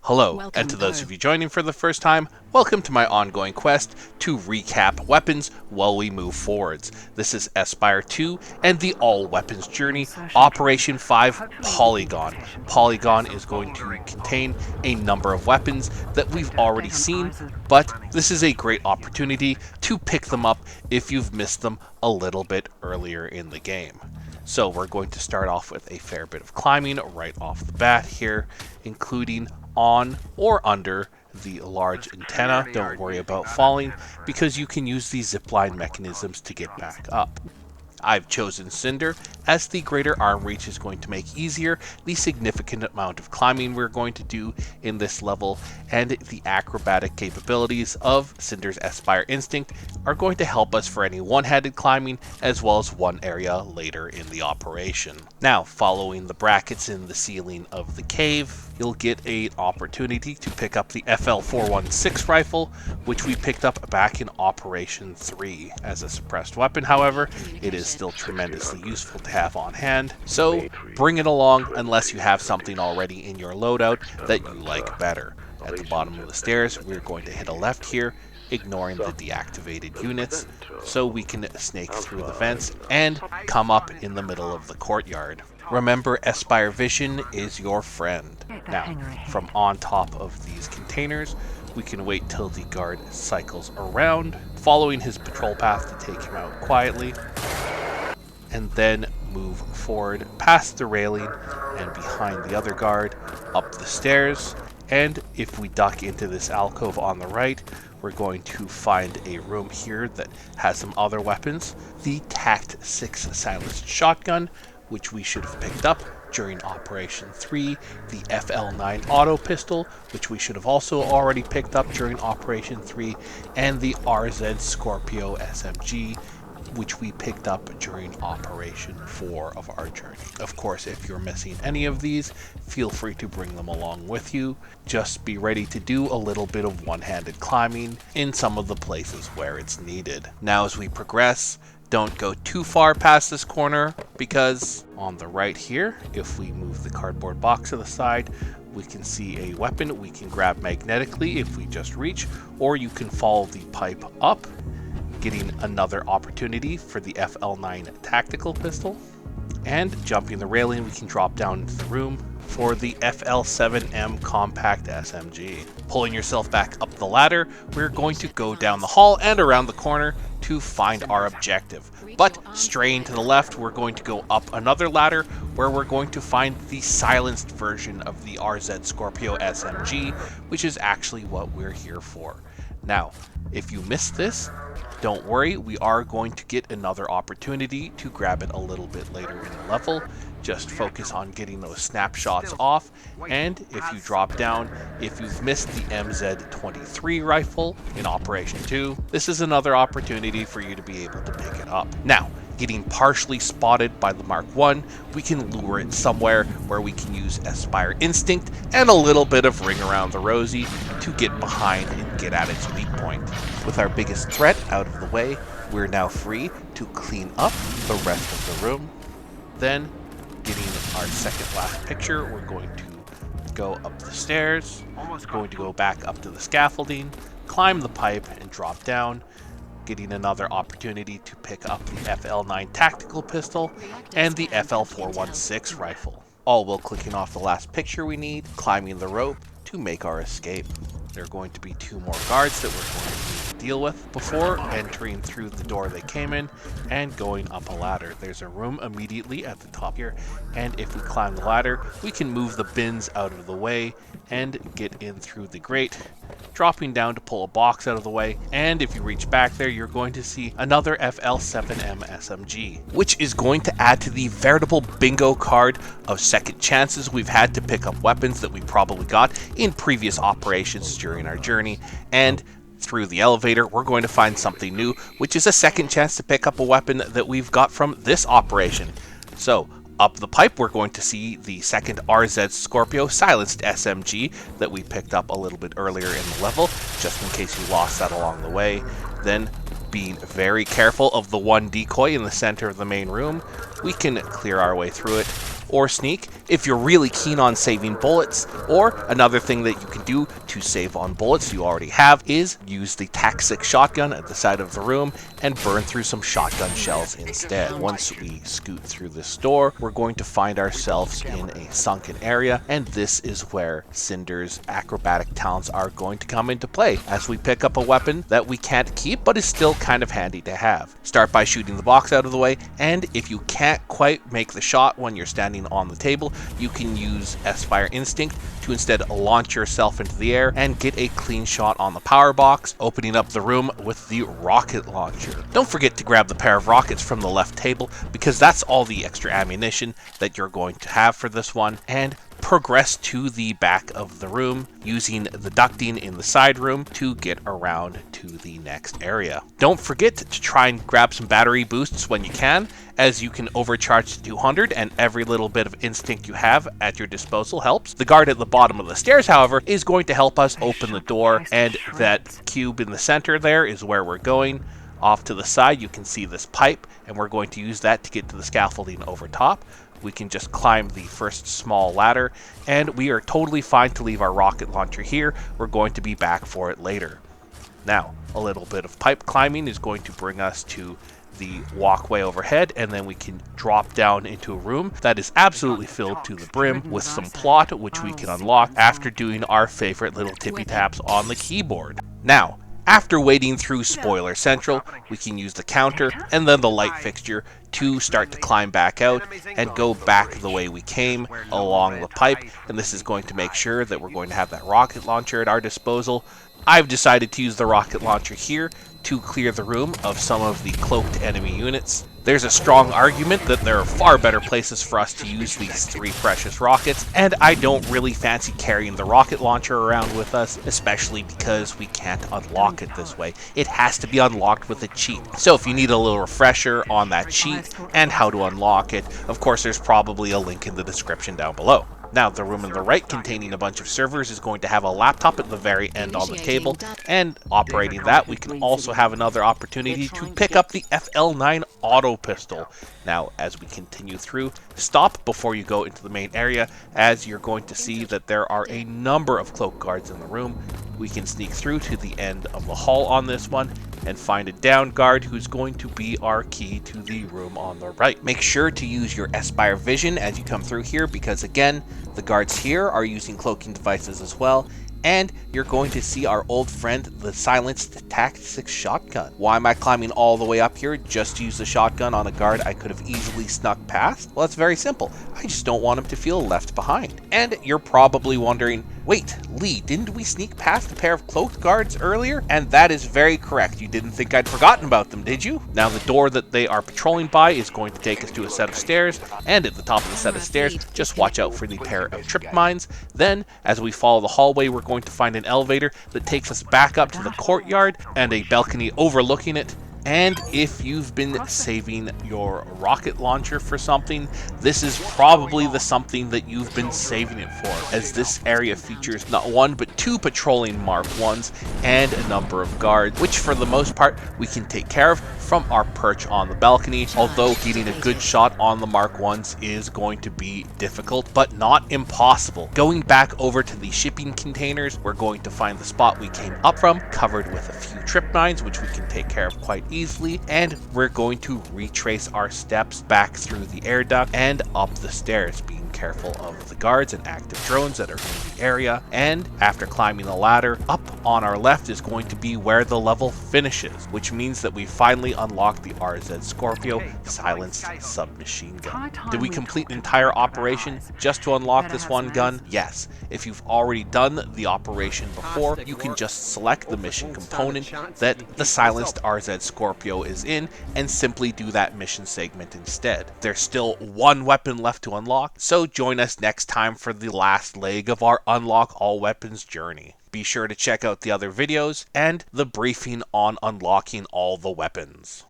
Hello, and to those of you joining for the first time, welcome to my ongoing quest to recap weapons while we move forwards. This is Espire 2 and the all-weapons journey, Operation 5 Polygon. Polygon is going to contain a number of weapons that we've already seen, but this is a great opportunity to pick them up if you've missed them a little bit earlier in the game. So we're going to start off with a fair bit of climbing right off the bat here, including on or under the large antenna. Don't worry about falling because you can use these zipline mechanisms to get back up. I've chosen Cinder as the greater arm reach is going to make easier the significant amount of climbing we're going to do in this level, and the acrobatic capabilities of Cinder's Espire Instinct are going to help us for any one-handed climbing as well as one area later in the operation. Now, following the brackets in the ceiling of the cave, you'll get an opportunity to pick up the FL416 Rifle, which we picked up back in Operation 3. As a suppressed weapon, however, it is still tremendously useful to have on hand, so bring it along unless you have something already in your loadout that you like better. At the bottom of the stairs, we're going to hit a left here, ignoring the deactivated units, so we can snake through the vents and come up in the middle of the courtyard. Remember, Espire Vision is your friend. Now, from on top of these containers, we can wait till the guard cycles around, following his patrol path to take him out quietly, and then move forward past the railing and behind the other guard, up the stairs, and if we duck into this alcove on the right, we're going to find a room here that has some other weapons. The Tact 6 silenced shotgun, which we should have picked up during Operation 3, the FL9 Auto Pistol, which we should have also already picked up during Operation 3, and the RZ Scorpio SMG, which we picked up during Operation 4 of our journey. Of course, if you're missing any of these, feel free to bring them along with you. Just be ready to do a little bit of one-handed climbing in some of the places where it's needed. Now, as we progress, don't go too far past this corner, because on the right here, if we move the cardboard box to the side, we can see a weapon we can grab magnetically if we just reach, or you can follow the pipe up, getting another opportunity for the FL9 Tactical pistol, and jumping the railing we can drop down into the room for the FL7M Compact SMG. Pulling yourself back up the ladder, we're going to go down the hall and around the corner to find our objective. But straying to the left, we're going to go up another ladder where we're going to find the silenced version of the RZ Scorpio SMG, which is actually what we're here for. Now, if you missed this, don't worry, we are going to get another opportunity to grab it a little bit later in the level. Just focus on getting those snapshots off, and if you drop down, if you've missed the MZ23 rifle in Operation 2, this is another opportunity for you to be able to pick it up. Now, getting partially spotted by the Mark I, we can lure it somewhere where we can use Espire Instinct and a little bit of Ring Around the Rosie to get behind and get at its weak point. With our biggest threat out of the way, we're now free to clean up the rest of the room. Then, getting our second last picture, we're going to go up the stairs, going to go back up to the scaffolding, climb the pipe, and drop down, getting another opportunity to pick up the FL9 Tactical pistol and the FL416 Rifle. All while clicking off the last picture we need, climbing the rope to make our escape. There are going to be 2 more guards that we're going to need to deal with before entering through the door they came in and going up a ladder. There's a room immediately at the top here, and if we climb the ladder, we can move the bins out of the way and get in through the grate, dropping down to pull a box out of the way, and if you reach back there, you're going to see another FL7M SMG, which is going to add to the veritable bingo card of second chances we've had to pick up weapons that we probably got in previous operations during our journey. And through the elevator, we're going to find something new, which is a second chance to pick up a weapon that we've got from this operation. So, up the pipe, we're going to see the second RZ Scorpio silenced SMG that we picked up a little bit earlier in the level, just in case you lost that along the way. Then, being very careful of the one decoy in the center of the main room, we can clear our way through it or sneak If you're really keen on saving bullets, or another thing that you can do to save on bullets you already have is use the Tact shotgun at the side of the room and burn through some shotgun shells instead. Once we scoot through this door, we're going to find ourselves in a sunken area, and this is where Cinder's acrobatic talents are going to come into play as we pick up a weapon that we can't keep but is still kind of handy to have. Start by shooting the box out of the way, and if you can't quite make the shot when you're standing on the table, you can use Espire Instinct to instead launch yourself into the air and get a clean shot on the power box, opening up the room with the rocket launcher. Don't forget to grab the pair of rockets from the left table, because that's all the extra ammunition that you're going to have for this one, and progress to the back of the room using the ducting in the side room to get around to the next area. Don't forget to try and grab some battery boosts when you can, as you can overcharge to 200 and every little bit of instinct you have at your disposal helps. The guard at the bottom of the stairs, however, is going to help us open the door, and that cube in the center there is where we're going. Off to the side you can see this pipe, and we're going to use that to get to the scaffolding over top. We can just climb the first small ladder, and we are totally fine to leave our rocket launcher here. We're going to be back for it later. Now, a little bit of pipe climbing is going to bring us to the walkway overhead, and then we can drop down into a room that is absolutely filled to the brim with some plot, which we can unlock after doing our favorite little tippy taps on the keyboard. Now, after wading through Spoiler Central, we can use the counter and then the light fixture to start to climb back out and go back the way we came along the pipe, and this is going to make sure that we're going to have that rocket launcher at our disposal. I've decided to use the rocket launcher here to clear the room of some of the cloaked enemy units. There's a strong argument that there are far better places for us to use these 3 precious rockets, and I don't really fancy carrying the rocket launcher around with us, especially because we can't unlock it this way. It has to be unlocked with a cheat. So if you need a little refresher on that cheat and how to unlock it, of course there's probably a link in the description down below. Now, the room on the right containing a bunch of servers is going to have a laptop at the very end on the table, and operating that, we can also have another opportunity to pick up the FL9 Auto Pistol. Now, as we continue through, stop before you go into the main area, as you're going to see that there are a number of cloak guards in the room. We can sneak through to the end of the hall on this one and find a down guard who's going to be our key to the room on the right. Make sure to use your Espire vision as you come through here, because again, the guards here are using cloaking devices as well, and you're going to see our old friend, the silenced Tact shotgun. Why am I climbing all the way up here just to use the shotgun on a guard I could have easily snuck past? Well, it's very simple. I just don't want him to feel left behind. And you're probably wondering, wait, Lee, didn't we sneak past a pair of cloaked guards earlier? And that is very correct. You didn't think I'd forgotten about them, did you? Now, the door that they are patrolling by is going to take us to a set of stairs, and at the top of the set of stairs, just watch out for the pair of trip mines. Then, as we follow the hallway, we're going to find an elevator that takes us back up to the courtyard and a balcony overlooking it. And if you've been saving your rocket launcher for something, this is probably the something that you've been saving it for, as this area features not 1 but 2 patrolling Mark 1s and a number of guards, which for the most part we can take care of from our perch on the balcony, although getting a good shot on the Mark 1s is going to be difficult, but not impossible. Going back over to the shipping containers, we're going to find the spot we came up from, covered with a few trip mines, which we can take care of quite easily, and we're going to retrace our steps back through the air duct and up the stairs, being careful of the guards and active drones that are in the area. And after climbing the ladder, up on our left is going to be where the level finishes, which means that we finally unlock the RZ Scorpio silenced submachine gun. Did we complete an entire operation just to unlock this one gun? Yes. If you've already done the operation before, you can just select the mission component that the silenced RZ Scorpio is in and simply do that mission segment instead. There's still 1 weapon left to unlock, so join us next time for the last leg of our Unlock All Weapons journey. Be sure to check out the other videos and the briefing on unlocking all the weapons.